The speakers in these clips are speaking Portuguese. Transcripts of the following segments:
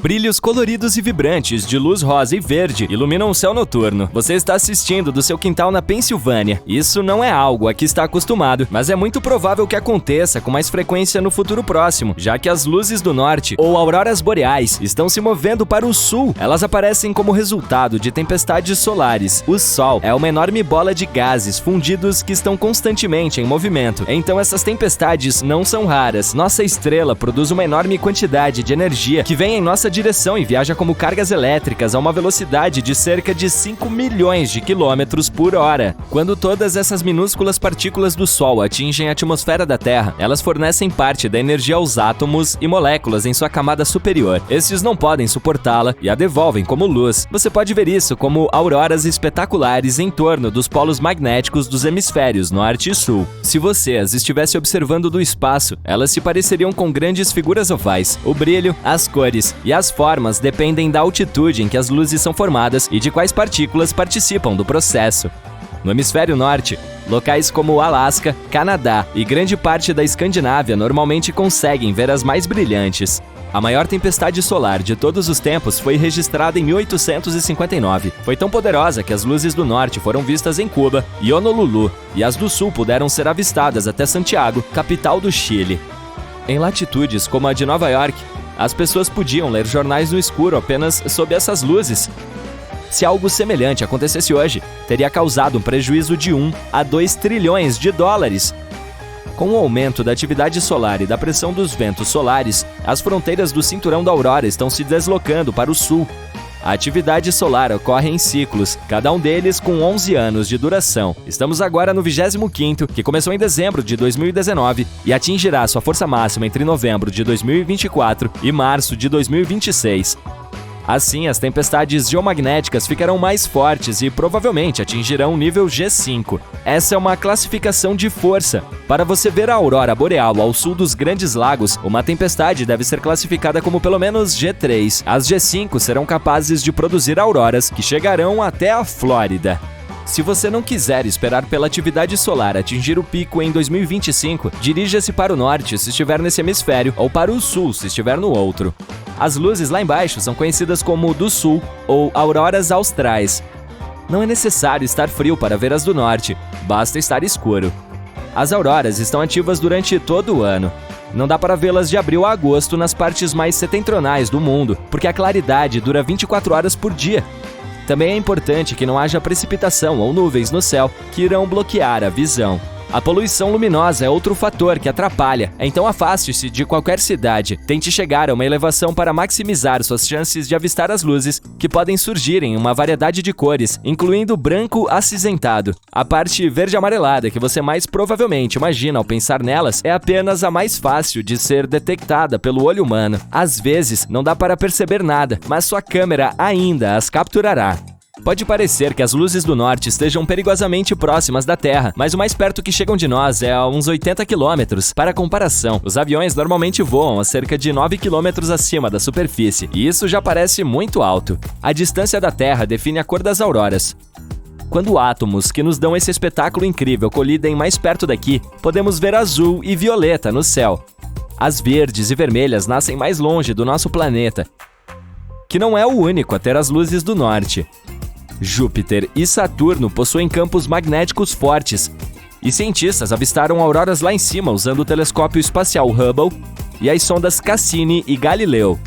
Brilhos coloridos e vibrantes de luz rosa e verde iluminam o céu noturno. Você está assistindo do seu quintal na Pensilvânia. Isso não é algo a que está acostumado, mas é muito provável que aconteça com mais frequência no futuro próximo, já que as luzes do norte, ou auroras boreais, estão se movendo para o sul. Elas aparecem como resultado de tempestades solares. O Sol é uma enorme bola de gases fundidos que estão constantemente em movimento. Então essas tempestades não são raras. Nossa estrela produz uma enorme quantidade de energia que vem em nossa direção e viaja como cargas elétricas a uma velocidade de cerca de 5 milhões de quilômetros por hora. Quando todas essas minúsculas partículas do Sol atingem a atmosfera da Terra, elas fornecem parte da energia aos átomos e moléculas em sua camada superior. Estes não podem suportá-la e a devolvem como luz. Você pode ver isso como auroras espetaculares em torno dos polos magnéticos dos hemisférios norte e sul. Se você as estivesse observando do espaço, elas se pareceriam com grandes figuras ovais. O brilho, as cores e as formas dependem da altitude em que as luzes são formadas e de quais partículas participam do processo. No hemisfério norte, locais como o Alasca, Canadá e grande parte da Escandinávia normalmente conseguem ver as mais brilhantes. A maior tempestade solar de todos os tempos foi registrada em 1859. Foi tão poderosa que as luzes do norte foram vistas em Cuba e Honolulu, e as do sul puderam ser avistadas até Santiago, capital do Chile. Em latitudes como a de Nova York, as pessoas podiam ler jornais no escuro apenas sob essas luzes. Se algo semelhante acontecesse hoje, teria causado um prejuízo de 1 a 2 trilhões de dólares. Com o aumento da atividade solar e da pressão dos ventos solares, as fronteiras do cinturão da aurora estão se deslocando para o sul. A atividade solar ocorre em ciclos, cada um deles com 11 anos de duração. Estamos agora no 25º, que começou em dezembro de 2019 e atingirá sua força máxima entre novembro de 2024 e março de 2026. Assim, as tempestades geomagnéticas ficarão mais fortes e provavelmente atingirão o nível G5. Essa é uma classificação de força. Para você ver a aurora boreal ao sul dos Grandes Lagos, uma tempestade deve ser classificada como pelo menos G3. As G5 serão capazes de produzir auroras que chegarão até a Flórida. Se você não quiser esperar pela atividade solar atingir o pico em 2025, dirija-se para o norte se estiver nesse hemisfério ou para o sul se estiver no outro. As luzes lá embaixo são conhecidas como do sul ou auroras austrais. Não é necessário estar frio para ver as do norte, basta estar escuro. As auroras estão ativas durante todo o ano. Não dá para vê-las de abril a agosto nas partes mais setentrionais do mundo, porque a claridade dura 24 horas por dia. Também é importante que não haja precipitação ou nuvens no céu que irão bloquear a visão. A poluição luminosa é outro fator que atrapalha, então afaste-se de qualquer cidade. Tente chegar a uma elevação para maximizar suas chances de avistar as luzes, que podem surgir em uma variedade de cores, incluindo branco acinzentado. A parte verde amarelada que você mais provavelmente imagina ao pensar nelas é apenas a mais fácil de ser detectada pelo olho humano. Às vezes, não dá para perceber nada, mas sua câmera ainda as capturará. Pode parecer que as luzes do norte estejam perigosamente próximas da Terra, mas o mais perto que chegam de nós é a uns 80 quilômetros. Para comparação, os aviões normalmente voam a cerca de 9 quilômetros acima da superfície, e isso já parece muito alto. A distância da Terra define a cor das auroras. Quando átomos que nos dão esse espetáculo incrível colidem mais perto daqui, podemos ver azul e violeta no céu. As verdes e vermelhas nascem mais longe do nosso planeta, que não é o único a ter as luzes do norte. Júpiter e Saturno possuem campos magnéticos fortes, e cientistas avistaram auroras lá em cima usando o telescópio espacial Hubble e as sondas Cassini e Galileu.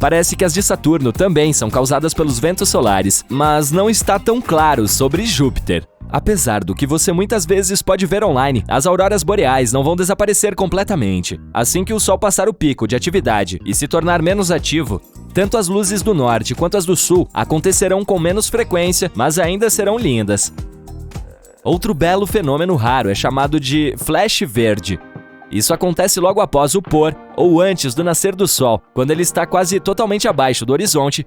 Parece que as de Saturno também são causadas pelos ventos solares, mas não está tão claro sobre Júpiter. Apesar do que você muitas vezes pode ver online, as auroras boreais não vão desaparecer completamente. Assim que o Sol passar o pico de atividade e se tornar menos ativo, tanto as luzes do norte quanto as do sul acontecerão com menos frequência, mas ainda serão lindas. Outro belo fenômeno raro é chamado de flash verde. Isso acontece logo após o pôr ou antes do nascer do Sol, quando ele está quase totalmente abaixo do horizonte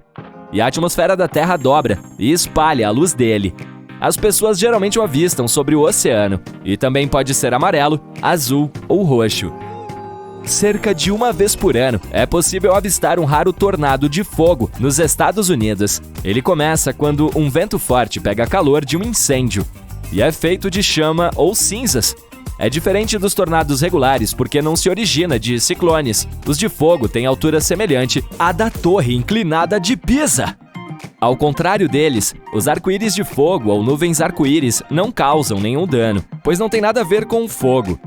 e a atmosfera da Terra dobra e espalha a luz dele. As pessoas geralmente o avistam sobre o oceano, e também pode ser amarelo, azul ou roxo. Cerca de uma vez por ano, é possível avistar um raro tornado de fogo nos Estados Unidos. Ele começa quando um vento forte pega calor de um incêndio, e é feito de chama ou cinzas. É diferente dos tornados regulares porque não se origina de ciclones. Os de fogo têm altura semelhante à da Torre Inclinada de Pisa. Ao contrário deles, os arco-íris de fogo ou nuvens arco-íris não causam nenhum dano, pois não tem nada a ver com o fogo.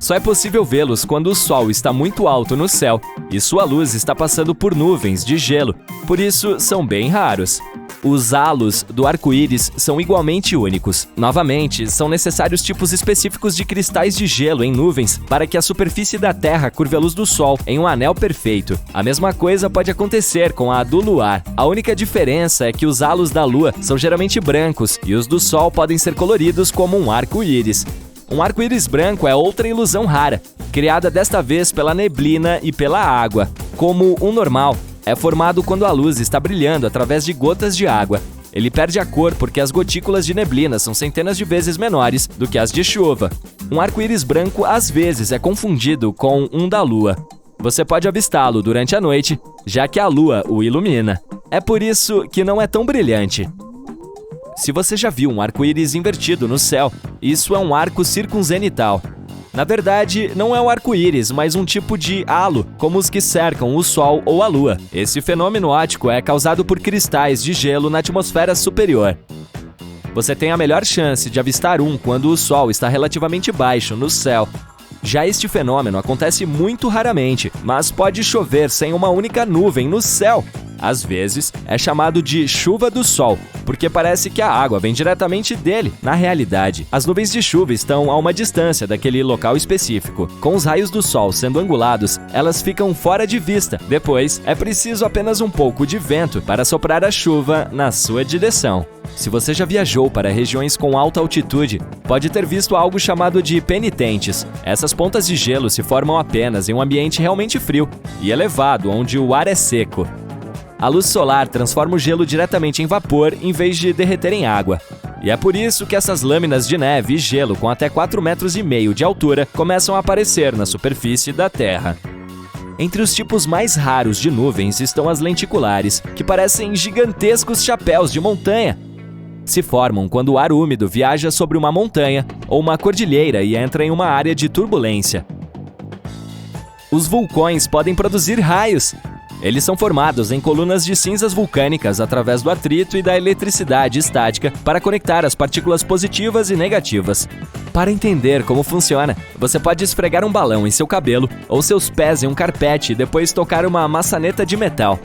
Só é possível vê-los quando o Sol está muito alto no céu e sua luz está passando por nuvens de gelo, por isso são bem raros. Os halos do arco-íris são igualmente únicos. Novamente, são necessários tipos específicos de cristais de gelo em nuvens para que a superfície da Terra curve a luz do Sol em um anel perfeito. A mesma coisa pode acontecer com a do luar. A única diferença é que os halos da Lua são geralmente brancos e os do Sol podem ser coloridos como um arco-íris. Um arco-íris branco é outra ilusão rara, criada desta vez pela neblina e pela água. Como um normal, é formado quando a luz está brilhando através de gotas de água. Ele perde a cor porque as gotículas de neblina são centenas de vezes menores do que as de chuva. Um arco-íris branco às vezes é confundido com um da Lua. Você pode avistá-lo durante a noite, já que a Lua o ilumina. É por isso que não é tão brilhante. Se você já viu um arco-íris invertido no céu, isso é um arco circunzenital. Na verdade, não é um arco-íris, mas um tipo de halo, como os que cercam o Sol ou a Lua. Esse fenômeno óptico é causado por cristais de gelo na atmosfera superior. Você tem a melhor chance de avistar um quando o Sol está relativamente baixo no céu. Já este fenômeno acontece muito raramente, mas pode chover sem uma única nuvem no céu. Às vezes, é chamado de chuva do Sol, porque parece que a água vem diretamente dele. Na realidade, as nuvens de chuva estão a uma distância daquele local específico. Com os raios do Sol sendo angulados, elas ficam fora de vista. Depois, é preciso apenas um pouco de vento para soprar a chuva na sua direção. Se você já viajou para regiões com alta altitude, pode ter visto algo chamado de penitentes. Essas pontas de gelo se formam apenas em um ambiente realmente frio e elevado, onde o ar é seco. A luz solar transforma o gelo diretamente em vapor em vez de derreter em água. E é por isso que essas lâminas de neve e gelo com até 4,5 metros de altura começam a aparecer na superfície da Terra. Entre os tipos mais raros de nuvens estão as lenticulares, que parecem gigantescos chapéus de montanha. Se formam quando o ar úmido viaja sobre uma montanha ou uma cordilheira e entra em uma área de turbulência. Os vulcões podem produzir raios. Eles são formados em colunas de cinzas vulcânicas através do atrito e da eletricidade estática para conectar as partículas positivas e negativas. Para entender como funciona, você pode esfregar um balão em seu cabelo ou seus pés em um carpete e depois tocar uma maçaneta de metal.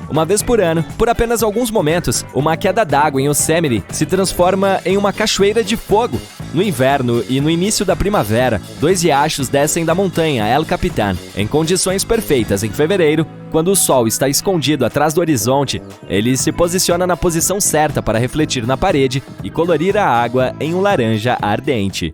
Uma vez por ano, por apenas alguns momentos, uma queda d'água em Yosemite se transforma em uma cachoeira de fogo. No inverno e no início da primavera, 2 riachos descem da montanha El Capitan. Em condições perfeitas em fevereiro, quando o sol está escondido atrás do horizonte, ele se posiciona na posição certa para refletir na parede e colorir a água em um laranja ardente.